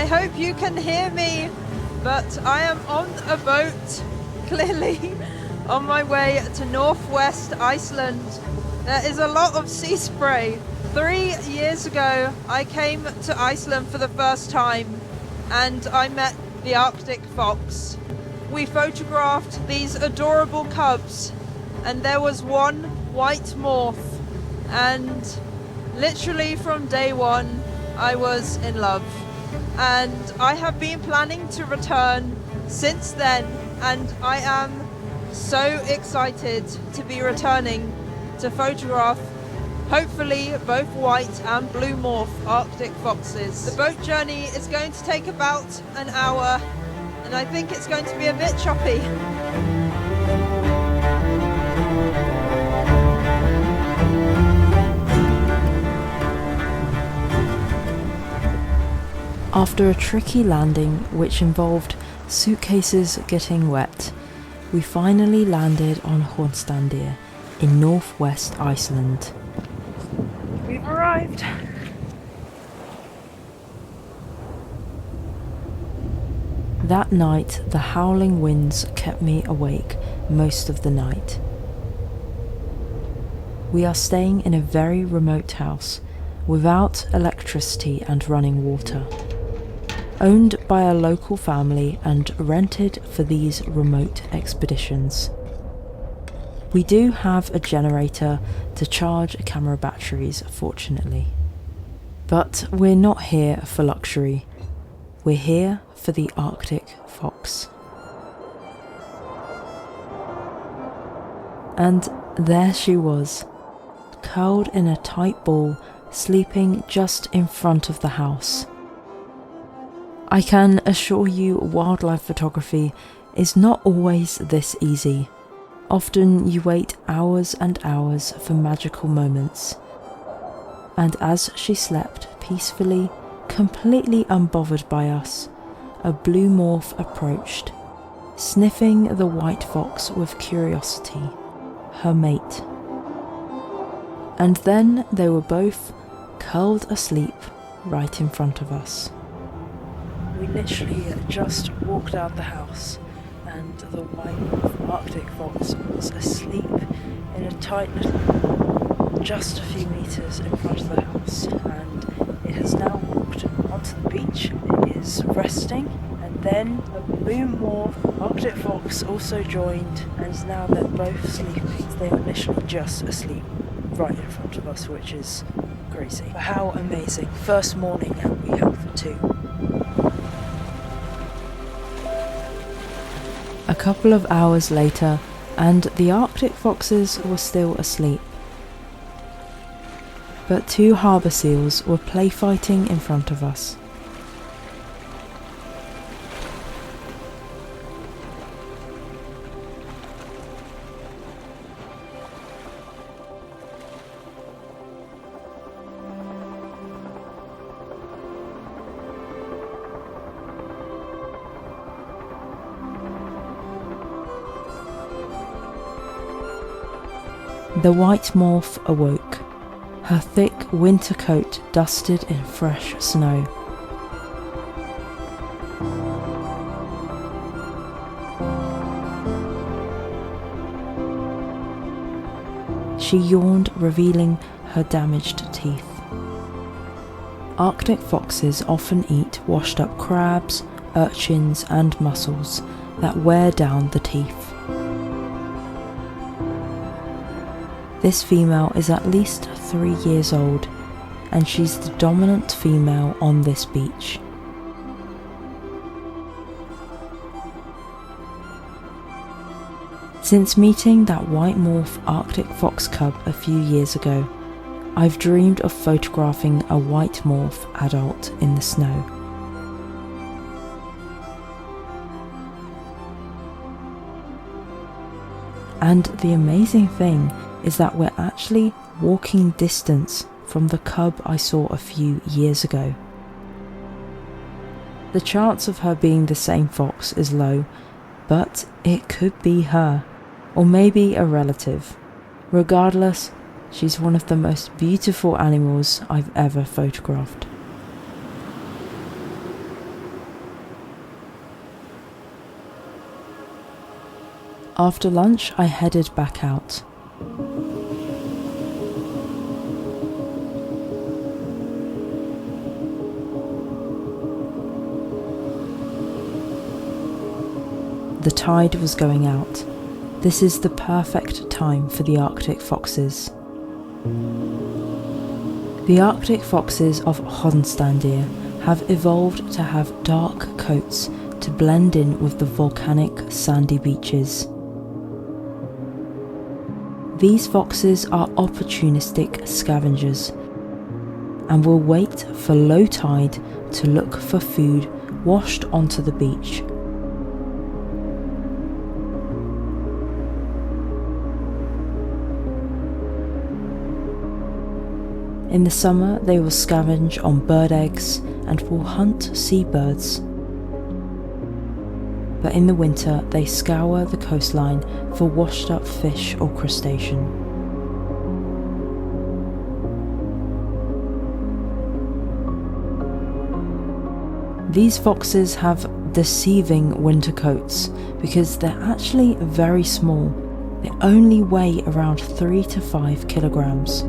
I hope you can hear me, but I am on a boat, clearly, on my way to northwest Iceland. There is a lot of sea spray. 3 years ago, I came to Iceland for the first time, and I met the Arctic fox. We photographed these adorable cubs, and there was one white morph, and literally from day one, I was in love. And I have been planning to return since then, and I am so excited to be returning to photograph hopefully both white and blue morph Arctic foxes. The boat journey is going to take about an hour, and I think it's going to be a bit choppy. After a tricky landing which involved suitcases getting wet, we finally landed on Hornstrandir in northwest Iceland. We've arrived! That night, the howling winds kept me awake most of the night. We are staying in a very remote house, without electricity and running water, owned by a local family and rented for these remote expeditions. We do have a generator to charge camera batteries, fortunately. But we're not here for luxury. We're here for the Arctic fox. And there she was, curled in a tight ball, sleeping just in front of the house. I can assure you wildlife photography is not always this easy. Often you wait hours and hours for magical moments. And as she slept peacefully, completely unbothered by us, a blue morph approached, sniffing the white fox with curiosity, her mate. And then they were both curled asleep right in front of us. We literally just walked out the house, and the white Arctic fox was asleep in a tight little ball just a few meters in front of the house, and it has now walked onto the beach. It is resting, and then a blue morph Arctic fox also joined, and now they're both sleeping. They are literally just asleep right in front of us, which is crazy. But how amazing. First morning and we have two. A couple of hours later, and the Arctic foxes were still asleep. But two harbour seals were play fighting in front of us. The white morph awoke, her thick winter coat dusted in fresh snow. She yawned, revealing her damaged teeth. Arctic foxes often eat washed up crabs, urchins and mussels that wear down the teeth. This female is at least 3 years old, and she's the dominant female on this beach. Since meeting that white morph Arctic fox cub a few years ago, I've dreamed of photographing a white morph adult in the snow. And the amazing thing is that we're actually walking distance from the cub I saw a few years ago. The chance of her being the same fox is low, but it could be her, or maybe a relative. Regardless, she's one of the most beautiful animals I've ever photographed. After lunch, I headed back out. The tide was going out. This is the perfect time for the Arctic foxes. The Arctic foxes of Hornstrandir have evolved to have dark coats to blend in with the volcanic sandy beaches. These foxes are opportunistic scavengers and will wait for low tide to look for food washed onto the beach. In the summer, they will scavenge on bird eggs and will hunt seabirds. But in the winter, they scour the coastline for washed up fish or crustacean. These foxes have deceiving winter coats because they're actually very small. They only weigh around 3 to 5 kilograms.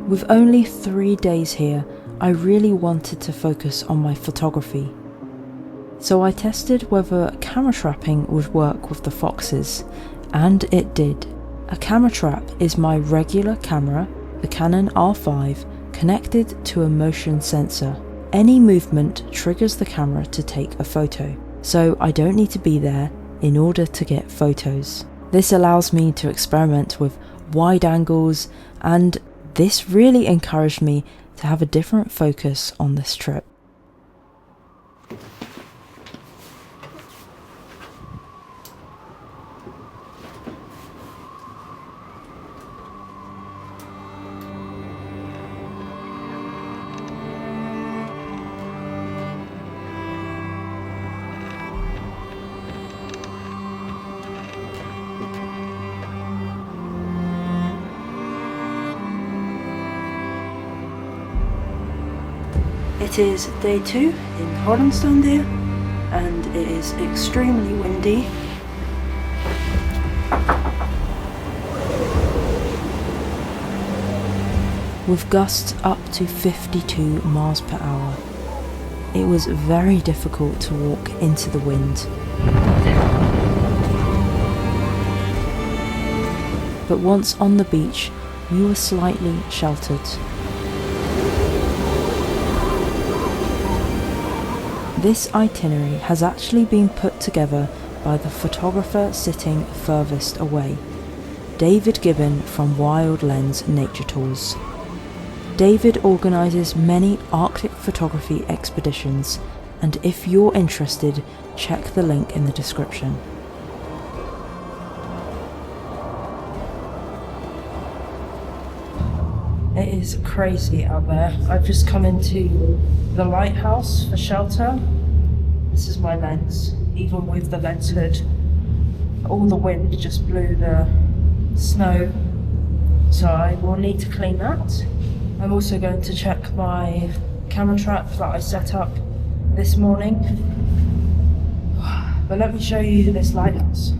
With only 3 days here, I really wanted to focus on my photography. So I tested whether camera trapping would work with the foxes, and it did. A camera trap is my regular camera, the Canon R5, connected to a motion sensor. Any movement triggers the camera to take a photo, so I don't need to be there in order to get photos. This allows me to experiment with wide angles, and this really encouraged me to have a different focus on this trip. It is day 2 in Hornstrandir and it is extremely windy. With gusts up to 52 miles per hour. It was very difficult to walk into the wind. But once on the beach, we were slightly sheltered. This itinerary has actually been put together by the photographer sitting furthest away, David Gibbon from Wild Lens Nature Tours. David organises many Arctic photography expeditions, and if you're interested, check the link in the description. It is crazy out there. I've just come into the lighthouse for shelter. This is my lens, even with the lens hood. All the wind just blew the snow, so I will need to clean that. I'm also going to check my camera trap that I set up this morning. But let me show you this lighthouse.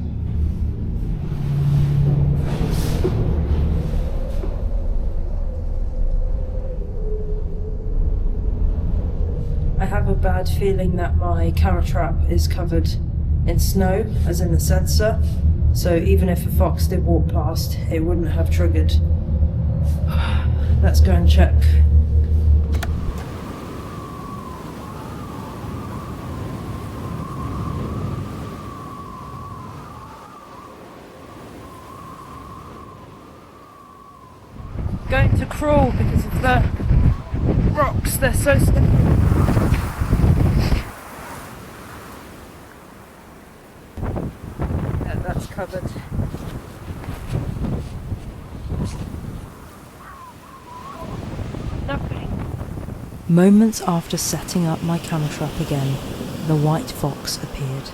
I have a bad feeling that my camera trap is covered in snow, as in the sensor, so even if a fox did walk past, it wouldn't have triggered. Let's go and check. Going to crawl because of the rocks, they're so stiff. Yeah, that's covered. Moments after setting up my camera trap again, the white fox appeared.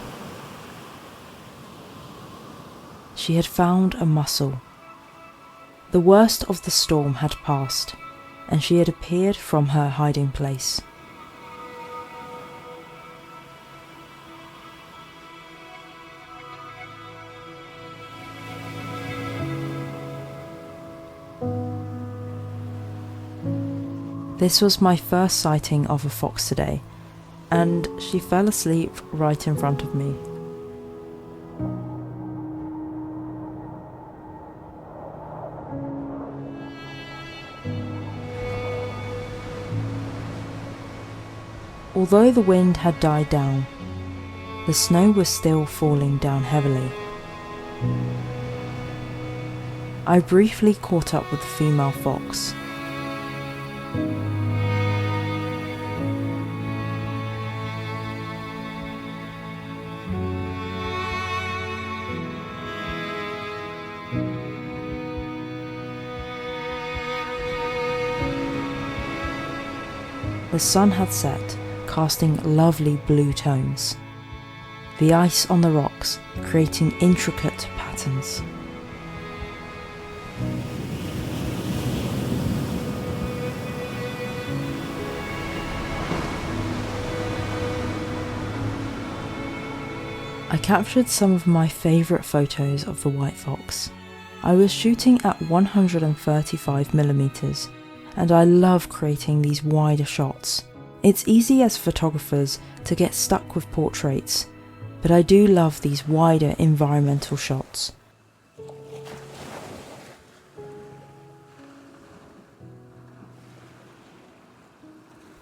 She had found a mussel, The worst of the storm had passed, and she had appeared from her hiding place. This was my first sighting of a fox today, and she fell asleep right in front of me. Although the wind had died down, the snow was still falling down heavily. I briefly caught up with the female fox. The sun had set, casting lovely blue tones, the ice on the rocks creating intricate patterns. I captured some of my favourite photos of the white fox. I was shooting at 135mm, and I love creating these wider shots. It's easy as photographers to get stuck with portraits, but I do love these wider environmental shots.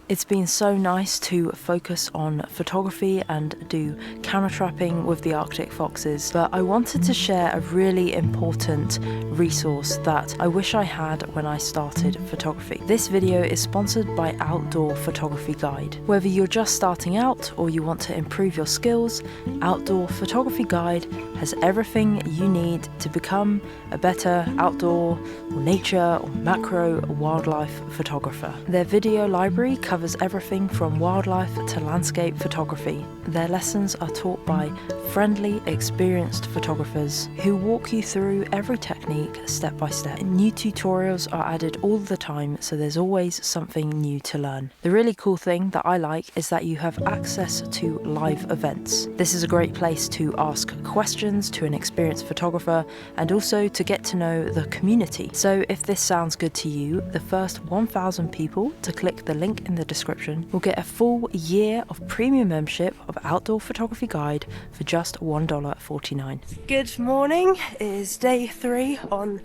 It's been so nice to focus on photography and do camera trapping with the Arctic foxes, but I wanted to share a really important resource that I wish I had when I started photography. This video is sponsored by Outdoor Photography Guide. Whether you're just starting out or you want to improve your skills, Outdoor Photography Guide has everything you need to become a better outdoor or nature or macro wildlife photographer. Their video library covers everything from wildlife to landscape photography. Their lessons are taught by friendly, experienced photographers who walk you through every technique step by step. New tutorials are added all the time, so there's always something new to learn. The really cool thing that I like is that you have access to live events. This is a great place to ask questions to an experienced photographer and also to get to know the community. So if this sounds good to you, the first 1,000 people to click the link in the description will get a full year of premium membership of Outdoor Photography Guide for just $1.49. Good morning, it is day 3 on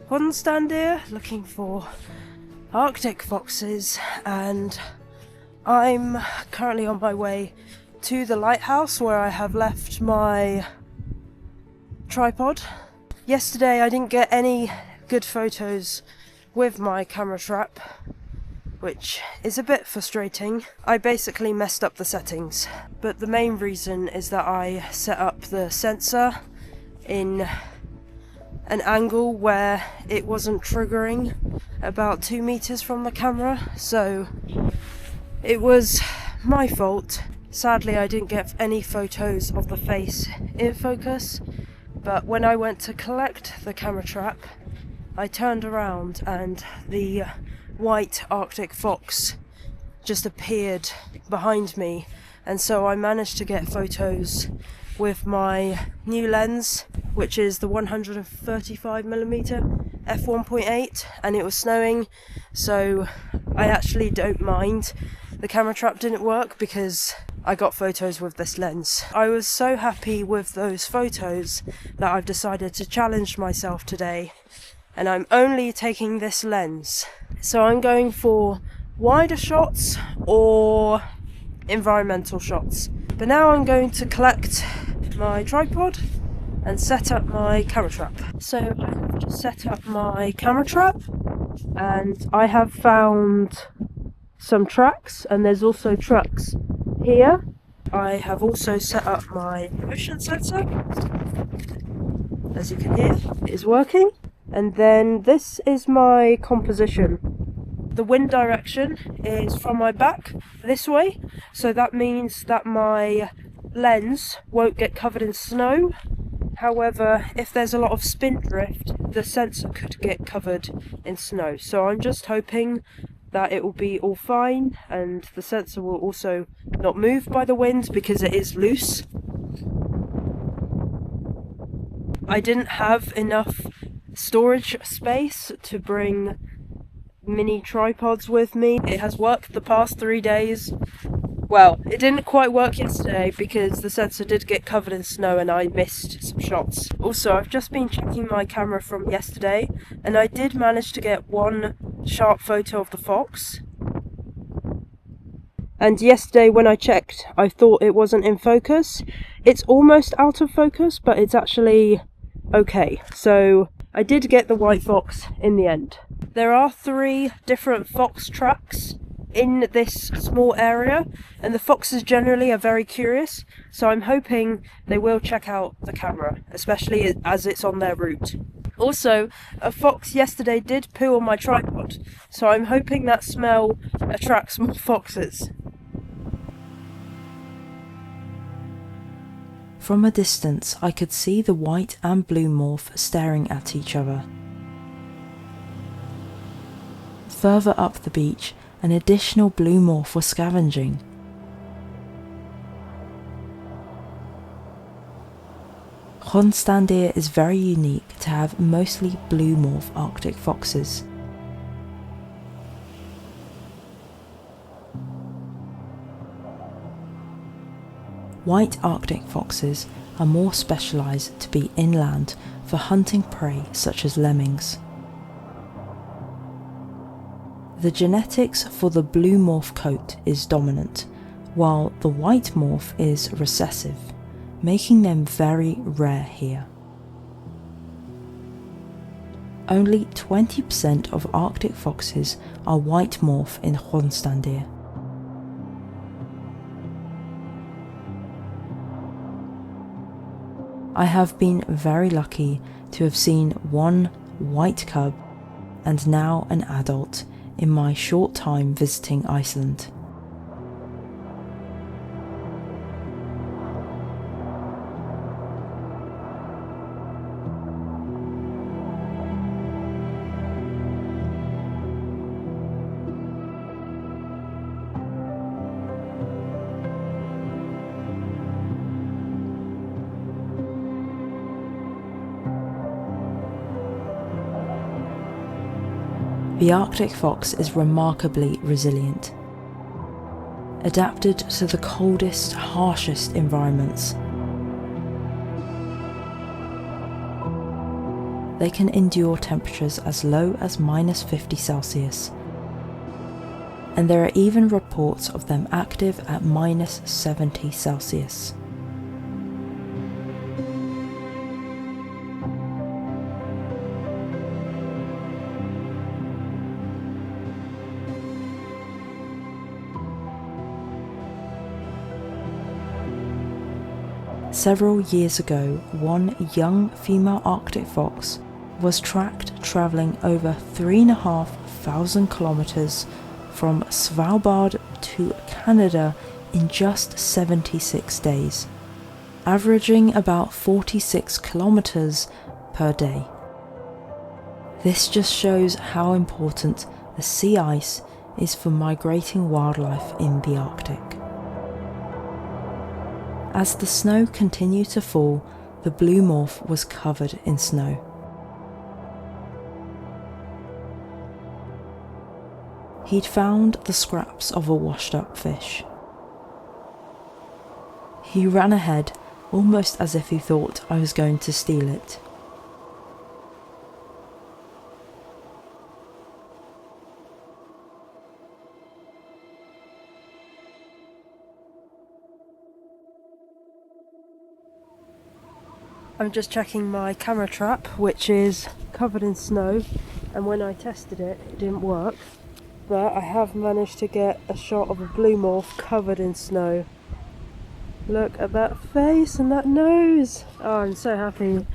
Hornstrandir looking for Arctic foxes, and I'm currently on my way to the lighthouse where I have left my tripod. Yesterday I didn't get any good photos with my camera trap, which is a bit frustrating. I basically messed up the settings, but the main reason is that I set up the sensor in an angle where it wasn't triggering about 2 meters from the camera, so it was my fault. Sadly, I didn't get any photos of the face in focus, but when I went to collect the camera trap, I turned around and the white Arctic fox just appeared behind me, and so I managed to get photos with my new lens, which is the 135mm f1.8, and it was snowing, so I actually don't mind the camera trap didn't work because I got photos with this lens. I was so happy with those photos that I've decided to challenge myself today, and I'm only taking this lens. So I'm going for wider shots or environmental shots. But now I'm going to collect my tripod and set up my camera trap. So I have just set up my camera trap, and I have found some tracks, and there's also tracks here. I have also set up my motion sensor. As you can hear, it is working. And then this is my composition. The wind direction is from my back this way, so that means that my lens won't get covered in snow, However, if there's a lot of spin drift, the sensor could get covered in snow. So I'm just hoping that it will be all fine and the sensor will also not move by the wind because it is loose. I didn't have enough storage space to bring mini tripods with me. It has worked the past 3 days. Well, it didn't quite work yesterday because the sensor did get covered in snow and I missed some shots. Also, I've just been checking my camera from yesterday and I did manage to get one sharp photo of the fox. And yesterday when I checked, I thought it wasn't in focus. It's almost out of focus, but it's actually okay. So I did get the white fox in the end. There are 3 different fox tracks in this small area, and the foxes generally are very curious, so I'm hoping they will check out the camera, especially as it's on their route. Also, a fox yesterday did poo on my tripod, so I'm hoping that smell attracts more foxes. From a distance, I could see the white and blue morph staring at each other. Further up the beach, an additional blue morph was scavenging. Hornstrandir is very unique to have mostly blue morph Arctic foxes. White Arctic foxes are more specialised to be inland for hunting prey such as lemmings. The genetics for the blue morph coat is dominant, while the white morph is recessive, making them very rare here. Only 20% of Arctic foxes are white morph in Hornstrandir. I have been very lucky to have seen one white cub and now an adult in my short time visiting Iceland. The Arctic fox is remarkably resilient. Adapted to the coldest, harshest environments, they can endure temperatures as low as -50 Celsius, and there are even reports of them active at -70 Celsius. Several years ago, one young female Arctic fox was tracked travelling over 3,500 kilometres from Svalbard to Canada in just 76 days, averaging about 46 kilometres per day. This just shows how important the sea ice is for migrating wildlife in the Arctic. As the snow continued to fall, the blue morph was covered in snow. He'd found the scraps of a washed up fish. He ran ahead, almost as if he thought I was going to steal it. I'm just checking my camera trap, which is covered in snow, and when I tested it, it didn't work. But I have managed to get a shot of a blue morph covered in snow. Look at that face and that nose! Oh, I'm so happy.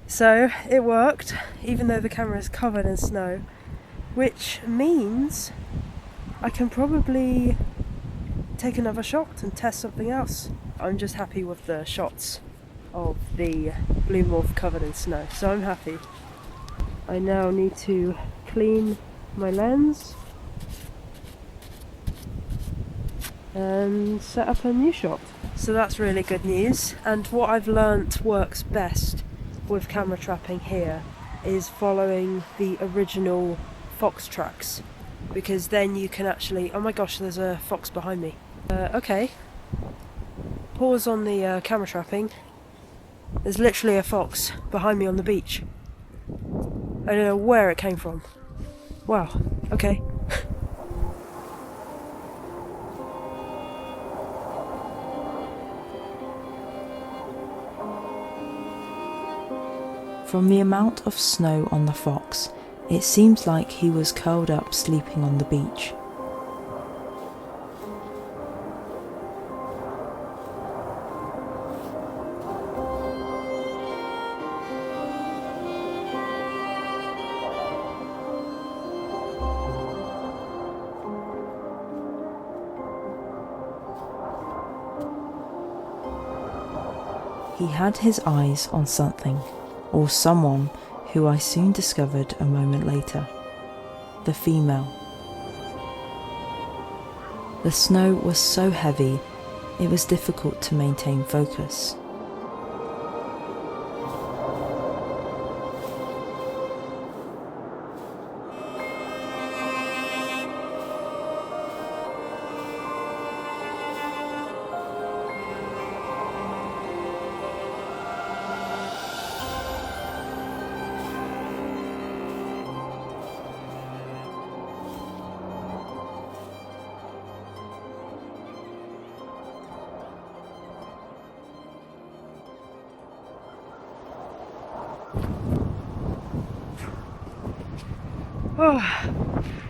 So, it worked, even though the camera is covered in snow, which means I can probably take another shot and test something else. I'm just happy with the shots of the blue morph covered in snow, so I'm happy. I now need to clean my lens and set up a new shot. So that's really good news, and what I've learnt works best with camera trapping here is following the original fox tracks, because then you can actually... oh my gosh, there's a fox behind me. Okay, pause on the camera trapping. There's literally a fox behind me on the beach. I don't know where it came from. Wow, okay. From the amount of snow on the fox, it seems like he was curled up sleeping on the beach. He had his eyes on something, or someone, who I soon discovered a moment later. The female. The snow was so heavy, it was difficult to maintain focus. Oh,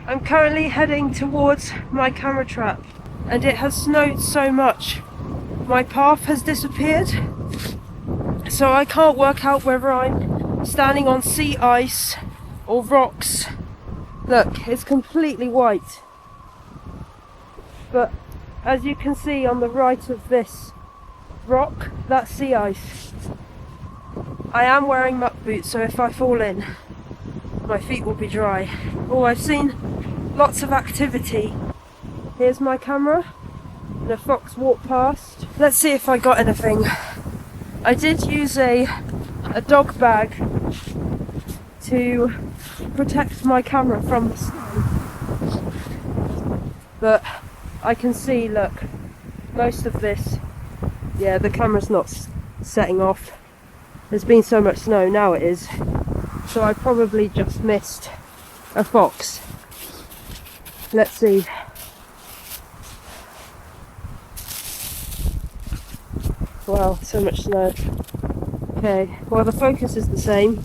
I'm currently heading towards my camera trap, and it has snowed so much. My path has disappeared, so I can't work out whether I'm standing on sea ice or rocks. Look, it's completely white. But as you can see on the right of this rock, that's sea ice. I am wearing muck boots, so if I fall in, my feet will be dry. Oh, I've seen lots of activity. Here's my camera, and a fox walked past. Let's see if I got anything. I did use a dog bag to protect my camera from the snow. But I can see, look, most of this, yeah, the camera's not setting off. There's been so much snow, now it is. So I probably just missed a fox. Let's see. Wow, so much snow. Okay, well the focus is the same.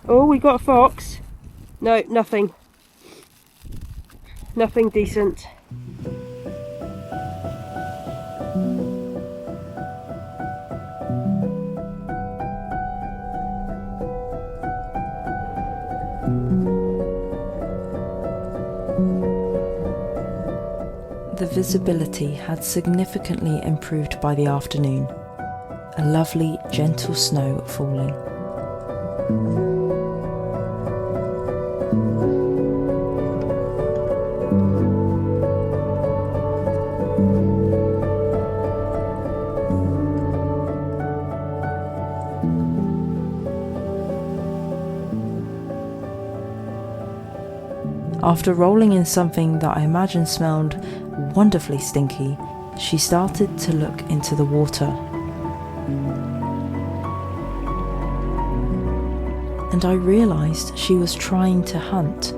Oh, we got a fox. No, nothing. Nothing decent. The visibility had significantly improved by the afternoon. A lovely, gentle snow falling. After rolling in something that I imagine smelled wonderfully stinky, she started to look into the water. And I realised she was trying to hunt.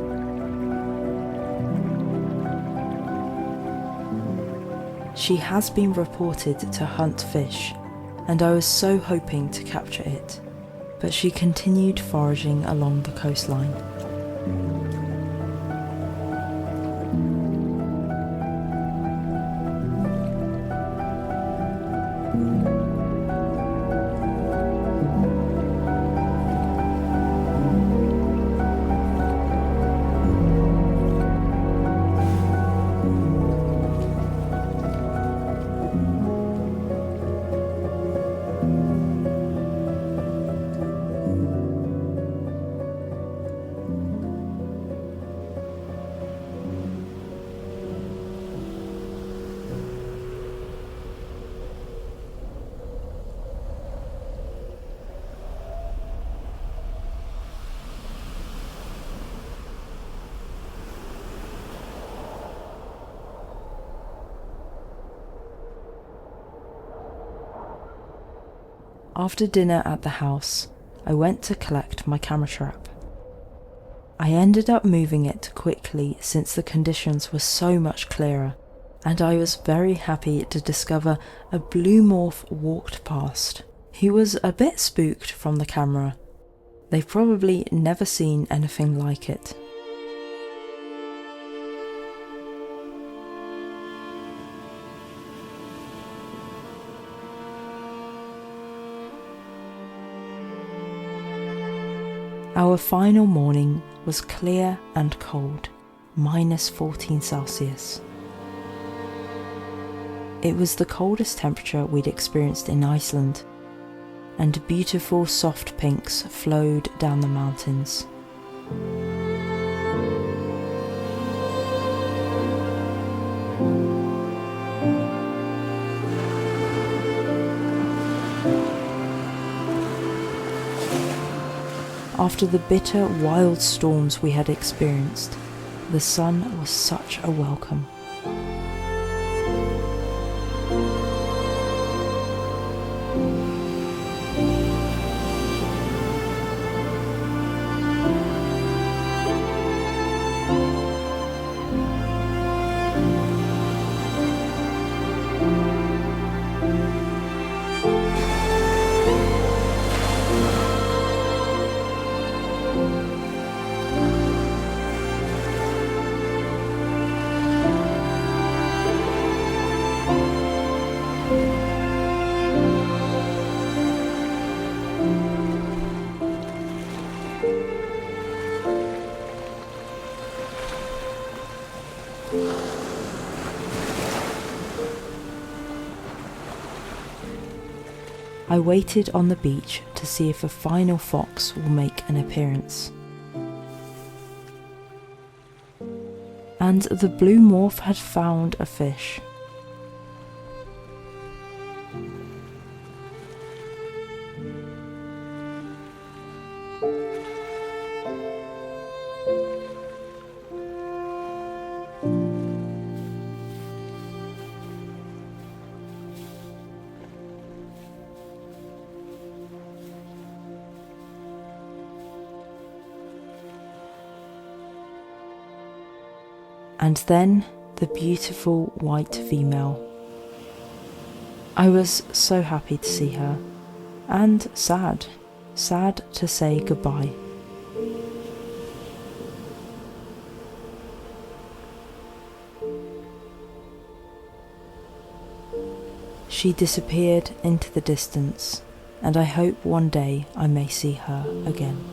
She has been reported to hunt fish, and I was so hoping to capture it, but she continued foraging along the coastline. After dinner at the house, I went to collect my camera trap. I ended up moving it quickly since the conditions were so much clearer, and I was very happy to discover a blue morph walked past. He was a bit spooked from the camera. They've probably never seen anything like it. Our final morning was clear and cold, -14 Celsius. It was the coldest temperature we'd experienced in Iceland, and beautiful soft pinks flowed down the mountains. After the bitter, wild storms we had experienced, the sun was such a welcome. I waited on the beach to see if a final fox will make an appearance. And the blue morph had found a fish. And then the beautiful white female. I was so happy to see her, and sad to say goodbye. She disappeared into the distance, and I hope one day I may see her again.